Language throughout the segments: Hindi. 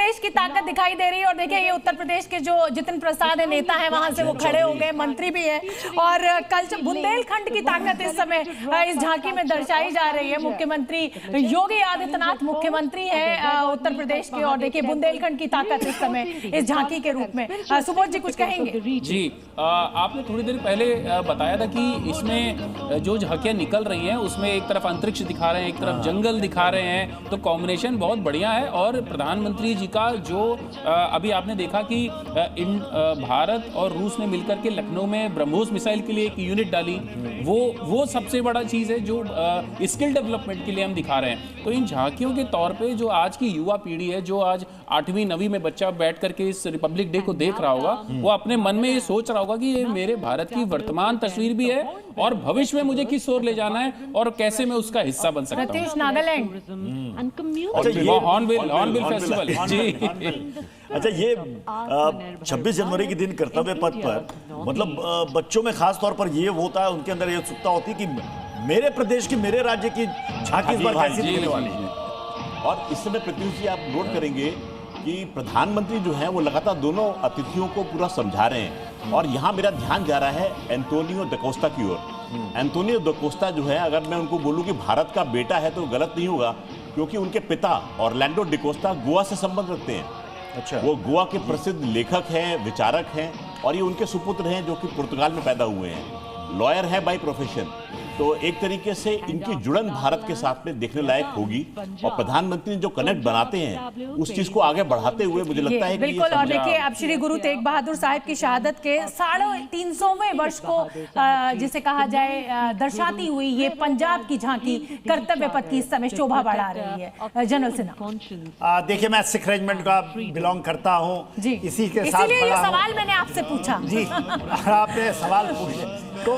प्रदेश की ताकत दिखाई दे रही है। और देखिए ये उत्तर प्रदेश के जो जितिन प्रसाद है नेता है, वहां से वो खड़े हो गए, मंत्री भी है। और कल बुंदेलखंड की ताकत इस समय इस झांकी में दर्शाई जा रही है। मुख्यमंत्री योगी आदित्यनाथ मुख्यमंत्री है उत्तर प्रदेश के, और देखिए बुंदेलखंड की ताकत इस समय इस झांकी के रूप में। सुबोध जी कुछ कहेंगे? जी, आपने थोड़ी देर पहले बताया था कि इसमें जो झांकियां निकल रही हैं उसमें एक तरफ अंतरिक्ष दिखा रहे हैं, एक तरफ जंगल दिखा रहे हैं, तो कॉम्बिनेशन बहुत बढ़िया है। और प्रधानमंत्री जी का जो अभी आपने देखा कि भारत और रूस ने मिलकर के लखनऊ में ब्रह्मोस मिसाइल के लिए एक यूनिट डाली, वो सबसे बड़ा चीज़ है जो स्किल डेवलपमेंट के लिए हम दिखा रहे हैं। तो इन झांकियों के तौर पे जो आज की युवा पीढ़ी है, जो आज 8वीं 9वीं में बच्चा बैठ करके इस रिपब्लिक डे को देख रहा होगा, वो अपने मन में ये सोच रहा होगा कि ये मेरे भारत की वर्तमान तस्वीर भी है और भविष्य में मुझे किस ओर ले जाना है और कैसे मैं उसका हिस्सा बन सकता हूँ। नागालैंड हॉर्नबिल फेस्टिवल जी। अच्छा, ये 26 जनवरी के दिन कर्तव्य पथ पर मतलब बच्चों में खास तौर पर ये होता है, उनके अंदर ये उत्सुकता होती है कि मेरे प्रदेश की, मेरे राज्य की झांकी इस बार कैसी दिखने वाली है। और इस समय प्रत्युष जी आप नोट करेंगे कि प्रधानमंत्री जो है वो लगातार दोनों अतिथियों को पूरा समझा रहे हैं। और यहाँ मेरा ध्यान जा रहा है एंटोनियो दा कोस्टा की ओर। एंटोनियो दा कोस्टा जो है, अगर मैं उनको बोलूँ कि भारत का बेटा है तो गलत नहीं होगा, क्योंकि उनके पिता ऑरलैंडो डी कोस्टा गोवा से संबंध रखते हैं। अच्छा, वो गोवा के प्रसिद्ध लेखक हैं, विचारक हैं, और ये उनके सुपुत्र हैं जो कि पुर्तगाल में पैदा हुए हैं, लॉयर है बाय प्रोफेशन। तो एक तरीके से इनकी जुड़न भारत के साथ में देखने लायक होगी। और प्रधानमंत्री जो कनेक्ट बनाते हैं उस चीज को आगे बढ़ाते हुए मुझे लगता है कि बिल्कुल। और देखिए अब श्री गुरु तेग बहादुर साहब की शहादत के 350वें वर्ष को जिसे कहा जाए दर्शाती हुई ये पंजाब की झांकी कर्तव्य पथ की इस समय शोभा बढ़ा रही है। जनरल सिन्हा, देखिए मैं सिख रेजिमेंट का बिलोंग करता हूँ जी, इसी के साथ इसीलिए ये सवाल मैंने आपसे पूछा जी। आपने सवाल पूछे तो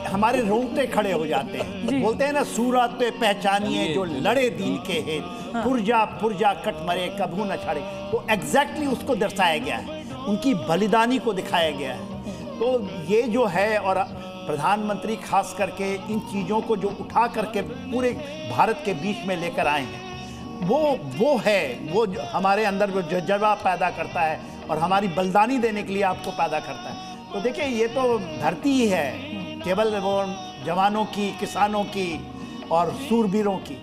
हमारे रोंगटे खड़े हो जाते हैं। बोलते हैं ना, सूरत पहचानिए जो लड़े दीन के हेत, पुरजा पुरजा कट मरे कभू न छाड़े। तो एग्जैक्टली उसको दर्शाया गया है, उनकी बलिदानी को दिखाया गया है। तो ये जो है, और प्रधानमंत्री खास करके इन चीज़ों को जो उठा करके पूरे भारत के बीच में लेकर आए हैं, वो है वो हमारे अंदर जो जज्बा पैदा करता है और हमारी बलिदानी देने के लिए आपको पैदा करता है। तो देखिए ये तो धरती ही है, केवल वो जवानों की, किसानों की और सूरबीरों की,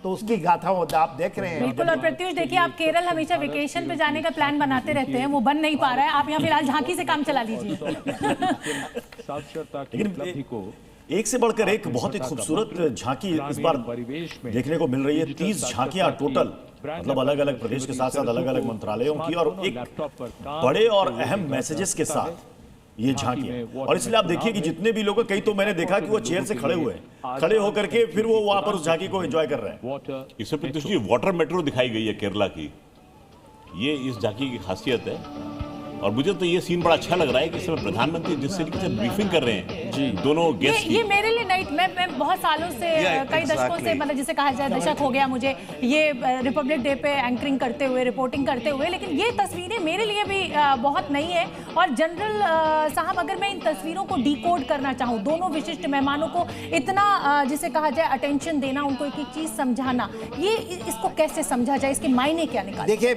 तो उसकी गाथाओं आप देख रहे हैं। बिल्कुल। और प्रत्युष देखिए, आप केरल हमेशा वेकेशन पे जाने का प्लान बनाते रहते हैं, वो बन नहीं पा रहा है, आप यहाँ फिलहाल झांकी से काम चला लीजिए। लेकिन एक से बढ़कर एक बहुत ही खूबसूरत झांकी इस बार देखने को मिल रही है। 30 झांकियां टोटल, मतलब अलग अलग प्रदेश के साथ साथ अलग अलग मंत्रालयों की, और एक बड़े और अहम मैसेजेस के साथ ये झांकियां। और इसलिए आप देखिए कि जितने भी लोग, कई तो मैंने देखा कि वो चेयर से खड़े हुए हैं, खड़े होकर के फिर वो वहां पर उस झांकी को एंजॉय कर रहे हैं। इसमें वाटर मेट्रो दिखाई गई है केरला की, ये इस झांकी की खासियत है। और मुझे तो ये सीन बड़ा अच्छा लग रहा है कि इसमें प्रधानमंत्री जिस तरीके से ब्रीफिंग कर रहे हैं जी, दोनों गेस्ट ये मेरे लिए नहीं, मैं बहुत सालों से, कई दशकों से, मतलब जिसे कहा जाए दशक हो गया मुझे ये रिपब्लिक डे पे एंकरिंग करते हुए, रिपोर्टिंग करते हुए, लेकिन ये तस्वीरें मेरे लिए भी बहुत नई है। और जनरल साहब, अगर मैं इन तस्वीरों को डिकोड करना चाहूँ, दोनों विशिष्ट मेहमानों को इतना जिसे कहा जाए अटेंशन देना, उनको एक एक चीज समझाना, ये इसको कैसे समझा जाए, इसके मायने क्या निकाले? देखिए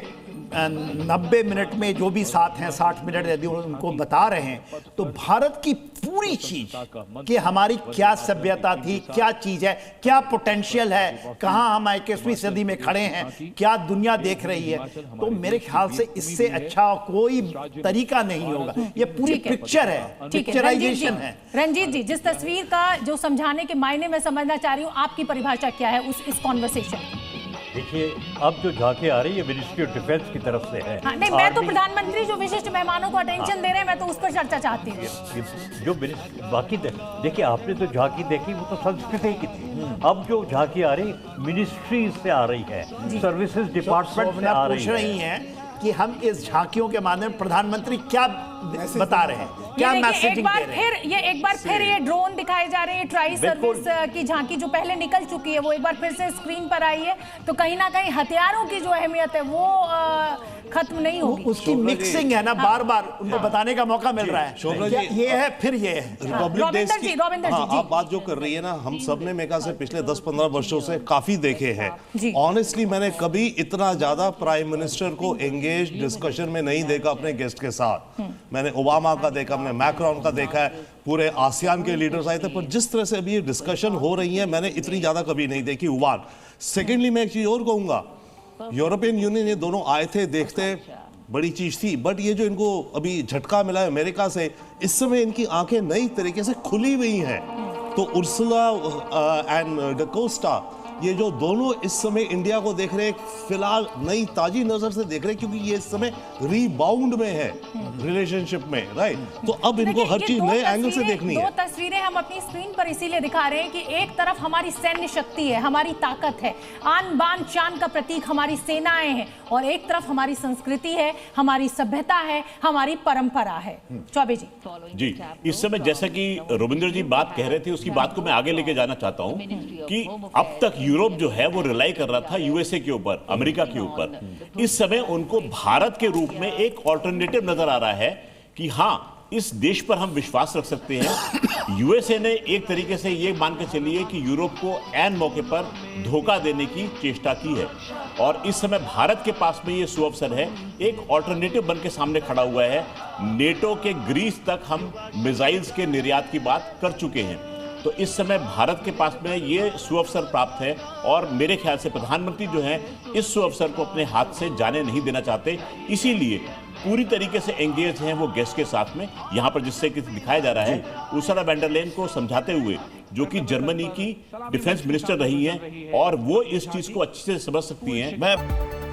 90 मिनट में जो भी साथ हैं, 60 मिनट यदि उनको बता रहे हैं, तो भारत की पूरी चीज कि हमारी क्या सभ्यता थी, क्या चीज है, क्या पोटेंशियल है, कहां हम 21वीं सदी में खड़े हैं, क्या दुनिया देख रही है, तो मेरे ख्याल से इससे अच्छा कोई तरीका नहीं होगा। ये पूरी पिक्चर है, पिक्चराइजेशन है। रंजीत जी, जिस तस्वीर का जो समझाने के मायने में समझना चाह रही हूँ, आपकी परिभाषा क्या है इस कॉन्वर्सेशन? देखिए, अब जो झांकी आ रही है मिनिस्ट्री ऑफ डिफेंस की तरफ से है। हाँ, नहीं, मैं तो प्रधानमंत्री जो विशिष्ट मेहमानों को अटेंशन दे रहे हैं, मैं तो उस पर चर्चा चाहती हूँ। जो बाकी देखिए, आपने तो झांकी देखी, वो तो संस्कृति की थी। अब जो झांकी आ रही मिनिस्ट्री से आ रही है, सर्विसेज डिपार्टमेंट से आ रही है कि हम इस झांकियों के माध्यम प्रधानमंत्री क्या बता रहे हैं, क्या मैसेजिंग दे रहे हैं। एक बार फिर ये ड्रोन दिखाए जा रहे हैं, ट्राई सर्विस की झांकी जो पहले निकल चुकी है वो एक बार फिर से स्क्रीन पर आई है। तो कहीं ना कहीं हथियारों की जो अहमियत है वो खत्म नहीं होगी। उसकी मिक्सिंग है ना, बार बार उनको बताने का मौका मिल रहा है, शोभना जी, ये है फिर ये है। रिपब्लिक डे रविंदर जी, रविंदर जी, जी। आप बात जो कर रही है ना, हम सब ने मेरे ख्याल से पिछले 10-15 वर्षों से काफी देखे जी। हैं। ऑनेस्टली मैंने कभी इतना ज्यादा प्राइम मिनिस्टर को एंगेज डिस्कशन में नहीं देखा अपने गेस्ट के साथ। मैंने ओबामा का देखा, मैंने मैक्रोन का देखा है, पूरे आसियान के लीडर्स आए थे, पर जिस तरह से अभी ये डिस्कशन हो रही है मैंने इतनी ज्यादा कभी नहीं देखी। वन सेकेंडली मैं एक चीज और कहूंगा, यूरोपियन यूनियन ये दोनों आए थे, देखते बड़ी चीज थी, बट ये जो इनको अभी झटका मिला है अमेरिका से, इस समय इनकी आंखें नई तरीके से खुली हुई हैं। तो उर्सुला एंड डकोस्टा, ये जो दोनों इस समय इंडिया को देख रहे हैं, फिलहाल नई ताजी नजर से देख रहे हैं, क्योंकि ये इस समय रीबाउंड में है रिलेशनशिप में, राइट। तो अब इनको हर चीज नए एंगल से देखनी है। दो तस्वीरें हम अपनी स्क्रीन पर इसीलिए दिखा रहे हैं कि एक तरफ हमारी सैन्य शक्ति है, हमारी ताकत है, आन बान शान का प्रतीक हमारी सेनाएं हैं, और एक तरफ हमारी संस्कृति है, हमारी सभ्यता है, हमारी परंपरा है। चौबे जी। जी, इस समय जैसा कि रविंद्र जी बात कह रहे थे, उसकी बात को मैं आगे लेके जाना चाहता हूं कि अब तक यूरोप जो है वो रिलाई कर रहा था यूएसए के ऊपर, अमेरिका के ऊपर। इस समय उनको भारत के रूप में एक ऑल्टरनेटिव नजर आ रहा है कि हाँ, इस देश पर हम विश्वास रख सकते हैं। यूएसए ने एक तरीके से ये मान के चलिए कि यूरोप को ऐन मौके पर धोखा देने की चेष्टा की है, और इस समय भारत के पास में ये सुअवसर है, एक ऑल्टरनेटिव बन के सामने खड़ा हुआ है। नेटो के ग्रीस तक हम मिसाइल्स के निर्यात की बात कर चुके हैं, तो इस समय भारत के पास में ये सुअवसर प्राप्त है, और मेरे ख्याल से प्रधानमंत्री जो हैं इस सुअवसर को अपने हाथ से जाने नहीं देना चाहते, इसीलिए पूरी तरीके से एंगेज हैं वो गेस्ट के साथ में। यहाँ पर जिससे कि दिखाया जा रहा है उर्सुला वॉन डर लेयन को समझाते हुए, जो कि जर्मनी की डिफेंस मिनिस्टर रही हैं, और वो इस चीज को अच्छे से समझ सकती हैं। मैं